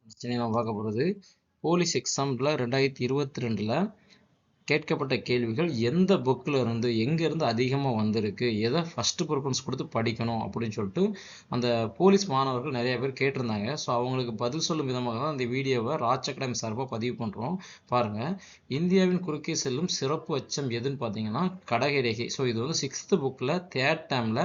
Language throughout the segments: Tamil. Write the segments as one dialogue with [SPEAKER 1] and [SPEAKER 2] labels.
[SPEAKER 1] நம்ம பார்க்க போகிறது போலீஸ் எக்ஸாமில் 2022ல் கேட்கப்பட்ட கேள்விகள் எந்த புக்கில் இருந்து எங்கேருந்து அதிகமாக வந்திருக்கு, எதை ஃபஸ்ட்டு ப்ரிஃபரன்ஸ் கொடுத்து படிக்கணும் அப்படின்னு சொல்லிட்டு அந்த போலீஸ் மாணவர்கள் நிறைய பேர் கேட்டிருந்தாங்க. ஸோ அவங்களுக்கு பதில் சொல்லும் விதமாக தான் இந்த வீடியோவை ராஜ் அகாடமி சார்பாக பதிவு பண்ணுறோம். பாருங்கள், இந்தியாவின் குறுக்கே செல்லும் சிறப்பு அச்சம் எதுன்னு பார்த்தீங்கன்னா கடகரேகை. ஸோ இது வந்து 6th புக்கில் 3rd டேர்மில்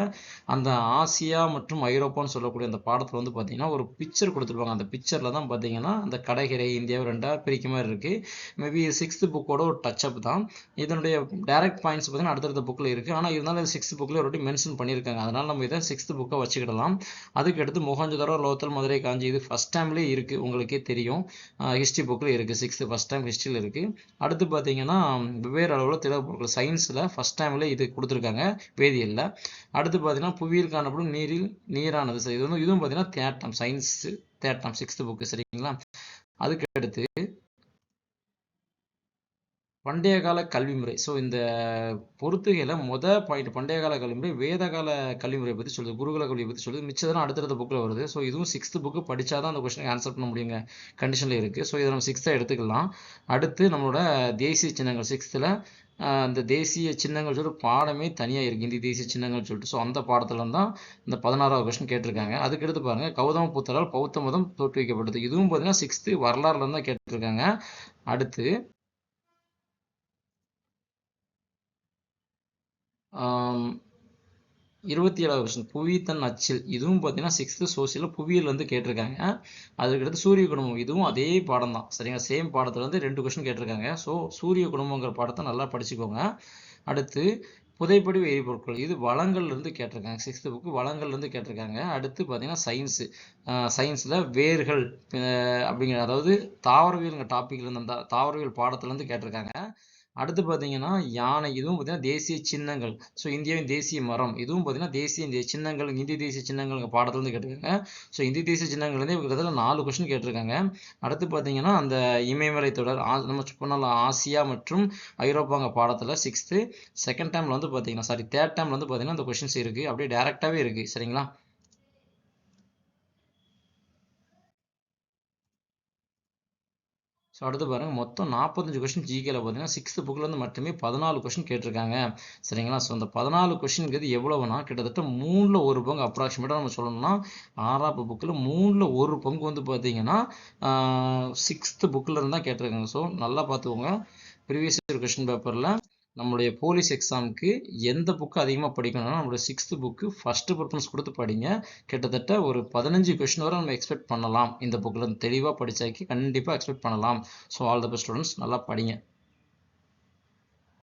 [SPEAKER 1] அந்த ஆசியா மற்றும் ஐரோப்பான்னு சொல்லக்கூடிய அந்த பாடத்தில் வந்து பார்த்தீங்கன்னா ஒரு பிக்சர் கொடுத்துருப்பாங்க. அந்த பிக்சரில் தான் பார்த்தீங்கன்னா அந்த கடகரை இந்தியாவை ரெண்டாக பிரிக்க மாதிரி இருக்குது. மேபி 6th புக்கோட ஒரு டச்சப் தான். இதனுடைய டைரக்ட் பாயிண்ட்ஸ் பார்த்தீங்கன்னா அடுத்தடுத்த புக்கில் இருக்குது. ஆனால் இருந்தாலும் 6th புக்கில் ஒரு மென்ஷன் பண்ணியிருக்காங்க. அதனால் நம்ம இதை 6th புக்கை வச்சுக்கிடலாம். அதுக்கு அடுத்து மொஹஞ்சதாரோ, லோத்தல், மதுரை, காஞ்சி இது ஃபஸ்ட் டைம்லேயே இருக்குது. உங்களுக்கே தெரியும், ஹிஸ்ட்ரி புக்கில் இருக்குது. 6th ஃபஸ்ட் டைம் ஹிஸ்ட்ரியில் இருக்குது. அடுத்து பார்த்தீங்கன்னா வெவ்வேறு அளவில் திட பொருட்கள் சயின்ஸில் ஃபஸ்ட் டைமில் இது கொடுத்துருக்காங்க, வேதியியலில். அடுத்து பார்த்தீங்கன்னா புவியில் காணப்படும் நீரானது. சரி, இதுவும் பார்த்தீங்கன்னா 3rd term science 3rd term 6th book. சரிங்களா? அதுக்கு அடுத்து பண்டைய கால கல்வி முறை. ஸோ இந்த பொறுத்துகையில் பாயிண்ட் பண்டைய கால கல்விமுறை வேத கால கல்விமுறை பற்றி சொல்லுது, குருகுல கல்வியை பற்றி சொல்லுது. மிச்சதெல்லாம் அடுத்தடுத்த புக்கில் வருது. ஸோ இதுவும் 6th புக்கு படித்தா தான் அந்த கொஸ்டினுக்கு ஆன்சர் பண்ண முடியுங்க கண்டிஷனில் இருக்குது. ஸோ இதை நம்ம 6th எடுத்துக்கலாம். அடுத்து நம்மளோட தேசிய சின்னங்கள் 6th அந்த தேசிய சின்னங்கள் சொல்லிட்டு பாடமே தனியாக இருக்குது, இந்திய தேசிய சின்னங்கள் சொல்லிட்டு. ஸோ அந்த பாடத்துல தான் இந்த 16வது கொஸ்டின் கேட்டிருக்காங்க. அதுக்கு எடுத்து பாருங்கள், கௌதம புத்தரால் பௌத்த மதம் தோற்றுவிக்கப்பட்டது. இதுவும் பார்த்தீங்கன்னா 6th வரலாறுல தான் கேட்டிருக்காங்க. அடுத்து 27வது கொஸ்டின் புவி தன் அச்சில். இதுவும் பார்த்தீங்கன்னா 6th சோசியலில் புவியியல் வந்து கேட்டிருக்காங்க. அதுக்கடுத்து சூரிய குடும்பம், இதுவும் அதே பாடம் தான். சரிங்களா? சேம் பாடத்துல வந்து 2 கொஸ்டின் கேட்டிருக்காங்க. ஸோ சூரிய குடும்பங்கிற பாடத்தை நல்லா படிச்சுக்கோங்க. அடுத்து புதைப்படி எரிபொருட்கள், இது வளங்கள்லேருந்து கேட்டிருக்காங்க. 6th புக்கு வளங்கள்லேருந்து கேட்டிருக்காங்க. அடுத்து பார்த்தீங்கன்னா சயின்ஸில் வேர்கள் அப்படிங்கிற, அதாவது தாவரவியல் டாப்பிக்லேருந்து அந்த தாவரவியல் பாடத்துலேருந்து கேட்டிருக்காங்க. அடுத்து பார்த்தீங்கன்னா யானை, இதுவும் பார்த்தீங்கன்னா தேசிய சின்னங்கள். ஸோ இந்தியாவின் தேசிய மரம், இதுவும் பார்த்தீங்கன்னா தேசிய சின்னங்கள், இந்திய தேசிய சின்னங்கள் பாடத்துலேருந்து கேட்டிருக்காங்க. ஸோ இந்திய தேசிய சின்னங்கள்லேருந்து கிட்டத்தட்ட 4 கொஸ்டின் கேட்டிருக்காங்க. அடுத்து பார்த்தீங்கன்னா அந்த இமயமலை தொடர், நம்ம சொன்னால ஆசியா மற்றும் ஐரோப்பாங்க பாடத்தில் 6th 2nd டேர்மில் வந்து பார்த்தீங்கன்னா 3rd டேர்மில் வந்து பார்த்தீங்கன்னா அந்த கொஸ்டின்ஸ் இருக்குது, அப்படியே டேரெக்டாகவே இருக்குது. சரிங்களா? ஸோ அடுத்து பாருங்கள், மொத்தம் 45 கொஸ்டின் ஜிகேல பார்த்தீங்கன்னா 6th புக்கிலேருந்து மட்டுமே 14 கொஸ்டின் கேட்டிருக்காங்க. சரிங்களா? ஸோ அந்த 14 கொஸ்டின்ங்கிறது எவ்வளவுனா கிட்டத்தட்ட 3ல் 1 பங்கு அப்ராக்சிமேட்டாக நம்ம சொல்லணும்னா 6வது புக்கில் 3ல் 1 பங்கு வந்து பார்த்தீங்கன்னா 6th புக்கில் இருந்து தான் கேட்டிருக்காங்க. ஸோ நல்லா பார்த்துக்கோங்க, ப்ரீவியஸ் இயர் கொஸ்டின் பேப்பரில் நம்மளுடைய போலீஸ் எக்ஸாமுக்கு எந்த புக்கு அதிகமாக படிக்கணும்னா நம்மளுடைய 6th புக்கு ஃபஸ்ட்டு ப்ரிஃபரன்ஸ் கொடுத்து படிங்க. கிட்டத்தட்ட ஒரு 15 கொஸ்டின் வரை நம்ம எக்ஸ்பெக்ட் பண்ணலாம். இந்த புக்கில் தெளிவாக படித்தாக்கி கண்டிப்பாக எக்ஸ்பெக்ட் பண்ணலாம். So all the best students, நல்லா படிங்க.